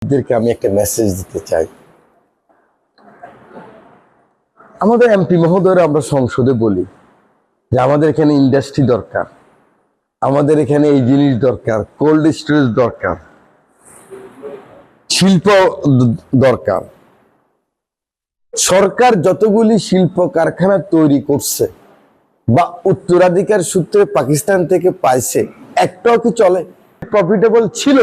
এদেরকে আমি একটা মেসেজ দিতে চাই। আমাদের এমপি মহোদয়রা আমরা সংসদে বলি যে আমাদের এখানে ইন্ডাস্ট্রি দরকার, আমাদের এখানে এই জিনিস দরকার, কোল্ড স্টোরেজ দরকার, শিল্প দরকার। সরকার যতগুলি শিল্প কারখানা তৈরি করছে বা উত্তরাধিকার সূত্রে পাকিস্তান থেকে পাইছে, একটাও কি চলে? প্রফিটেবল ছিল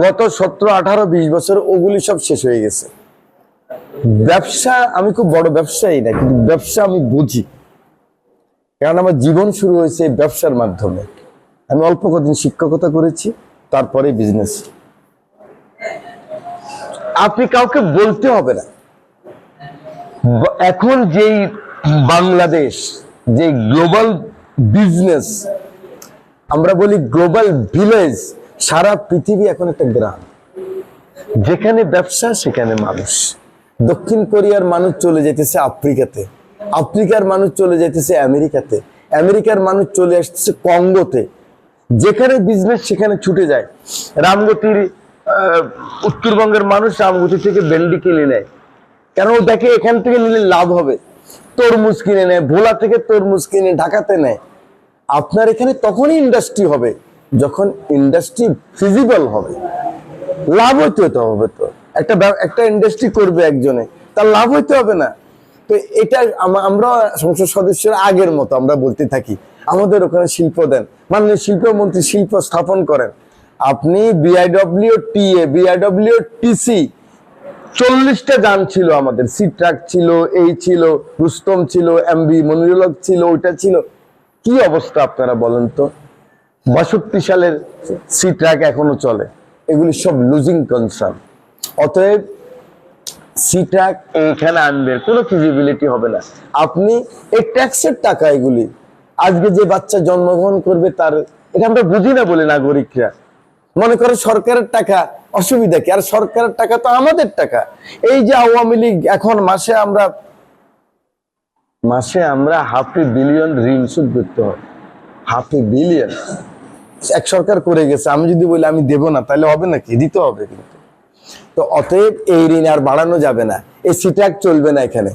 গত 17, 18, 20 বছর, ওগুলি সব শেষ হয়ে গেছে। ব্যবসা, আমি খুব বড় ব্যবসায়ী না, কিন্তু ব্যবসা আমি বুঝি, কারণ আমার জীবন শুরু হয়েছে এই ব্যবসার মাধ্যমে। আমি অল্প কদিন শিক্ষকতা করেছি, তারপরে বিজনেস। আপনি কাউকে বলতে হবে না। এখন যেই বাংলাদেশ, যে গ্লোবাল বিজনেস, আমরা বলি গ্লোবাল ভিলেজ, সারা পৃথিবী এখন একটা গ্রাম, যেখানে ব্যবসা সেখানে মানুষ। দক্ষিণ কোরিয়ার মানুষ চলে যেতেছে আফ্রিকাতে, আফ্রিকার মানুষ চলে যেতেছে আমেরিকাতে, আমেরিকার মানুষ চলে আসতেছে কঙ্গোতে। যেখানে বিজনেস সেখানে ছুটে যায়। রামগতির উত্তরবঙ্গের মানুষ রামগতি থেকে ভেন্ডি কিনে নেয়, কারণ ও দেখে এখান থেকে নিলে লাভ হবে। তরমুজ কিনে নেয়, ভোলা থেকে তরমুজ কিনে ঢাকাতে নেয়। আপনার এখানে তখনই ইন্ডাস্ট্রি হবে যখন ইন্ডাস্ট্রি ফিজিবল হবে, লাভ হইতে হবে। তো একটা ইন্ডাস্ট্রি করবে একজনে, তার লাভ হইতে হবে না? তো এটা আমরা সংসদ সদস্যের আগের মতো আমরা বলতে থাকি আমাদের ওখানে শিল্প দেন, মাননীয় শিল্পমন্ত্রী শিল্প স্থাপন করেন। আপনি BIWTA, BIWTC 40টা যান ছিল আমাদের, সি ট্রাক ছিল, এই ছিল, রুস্তম ছিল, MB মনিরুল হক ছিল, ওইটা ছিল। কি অবস্থা আপনারা বলেন তো? 62 সালের সি ট্রাক এখনো চলে। এগুলি সব লুজিং কনসার্ন। অতএব সি ট্রাক এখানে আনবে, কোনো ফিজিবিলিটি হবে না। আপনি এই ট্যাক্সের টাকা, এগুলি আজকে যে বাচ্চা জন্মগ্রহণ করবে তার, এটা আমরা বুঝি না বলে নাগরিকরা মনে করে সরকারের টাকা, অসুবিধা কি? আর সরকারের টাকা তো আমাদের টাকা। এই যে আওয়ামী লীগ এখন মাসে আমরা $500 বিলিয়ন ঋণ শোধ করতে হয়। $500 বিলিয়ন এক সরকার করে গেছে। আমি যদি বলি আমি দেব না, তাহলে হবে নাকি? দিতে হবে। কিন্তু তো অতএব এই ঋণ আর বাড়ানো যাবে না, এই সিট্রাক চলবে না এখানে।